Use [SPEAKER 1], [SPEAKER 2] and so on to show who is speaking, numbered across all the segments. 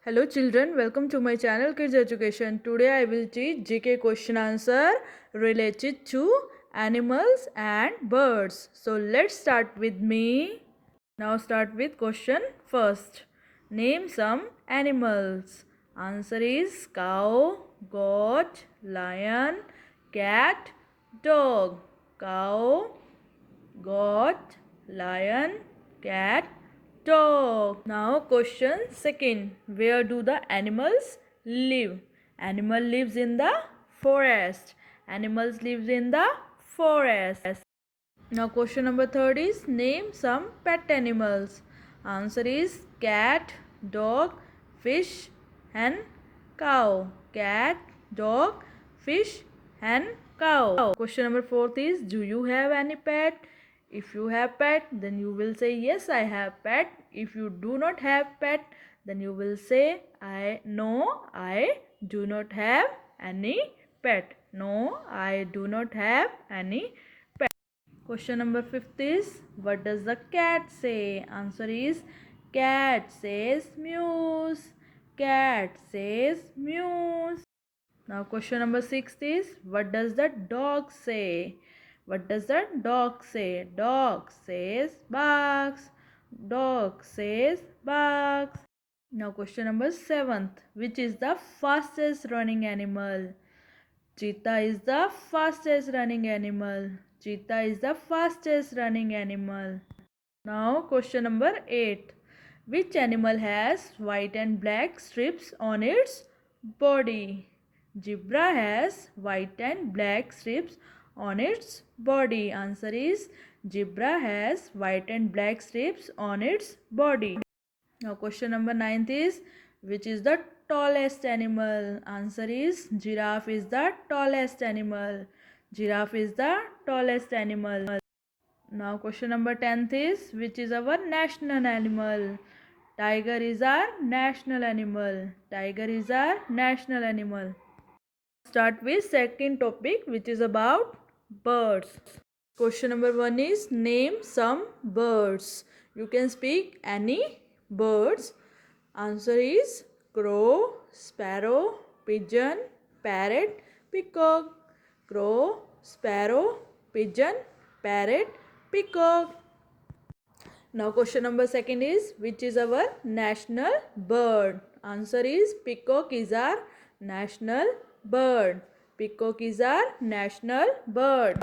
[SPEAKER 1] Hello children, welcome to my channel Kids Education. Today I will teach GK question answer related to animals and birds. So let's start with me. Now start with question first. Name some animals. Answer is cow, goat, lion, cat, dog. Cow, goat, lion, cat, dog. Now question second. Where do the animals live? Animal lives in the forest. Animals lives in the forest. Now question number third is name some pet animals. Answer is cat, dog, fish, hen, cow. Cat, dog, fish, hen, cow. Question number fourth is do you have any pet? If you have pet, then you will say yes, I have pet. If you do not have pet, then you will say I do not have any pet. No, I do not have any pet. Question number fifth is what does the cat say? Answer is cat says meows. Cat says meows. Now question number 6 is what does the dog say? What does the dog say? Dog says barks. Dog says barks. Now question number 7th. Which is the fastest running animal? Cheetah is the fastest running animal. Cheetah is the fastest running animal. Now question number 8. Which animal has white and black strips on its body? Zebra has white and black strips on its body. Answer is zebra has white and black strips on its body. Now question number 9 is which is the tallest animal? Answer is giraffe is the tallest animal. Giraffe is the tallest animal. Now question number 10th is which is our national animal? Tiger is our national animal. Tiger is our national animal. Start with second topic which is about birds. Question number 1 is name some birds. You can speak any birds. Answer is crow, sparrow, pigeon, parrot, peacock. Crow, sparrow, pigeon, parrot, peacock. Now question number 2 is which is our national bird? Answer is peacock is our national bird. Peacock is our national bird.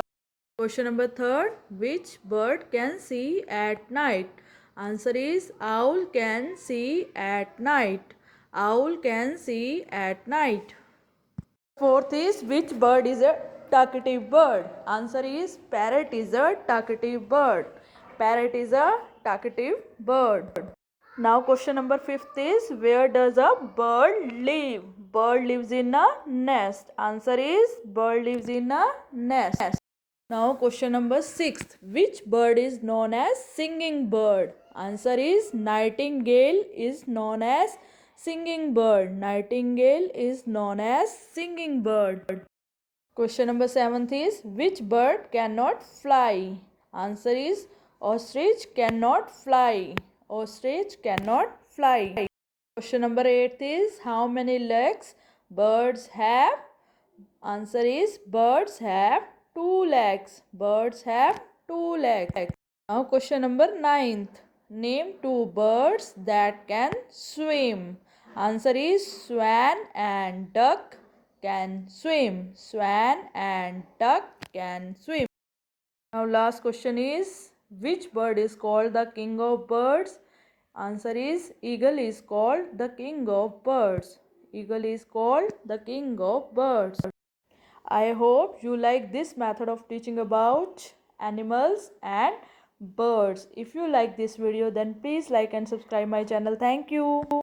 [SPEAKER 1] Question number 3 which bird can see at night? Answer is owl can see at night. Owl can see at night. Fourth is which bird is a talkative bird? Answer is parrot is a talkative bird. Parrot is a talkative bird. Now question number 5th is where does a bird live? Bird lives in a nest. Answer is bird lives in a nest. Now question number 6th which bird is known as singing bird? Answer is nightingale is known as singing bird. Nightingale is known as singing bird. Question number 7th is which bird cannot fly? Answer is ostrich cannot fly. Ostrich cannot fly. Question number 8th is how many legs birds have? Answer is birds have 2 legs. Birds have 2 legs. Now question number 9th. Name 2 birds that can swim. Answer is swan and duck can swim. Swan and duck can swim. Now last question is which bird is called the king of birds? Answer is eagle is called the king of birds. Eagle is called the king of birds. I hope you like this method of teaching about animals and birds. If you like this video then please like and subscribe my channel. Thank you.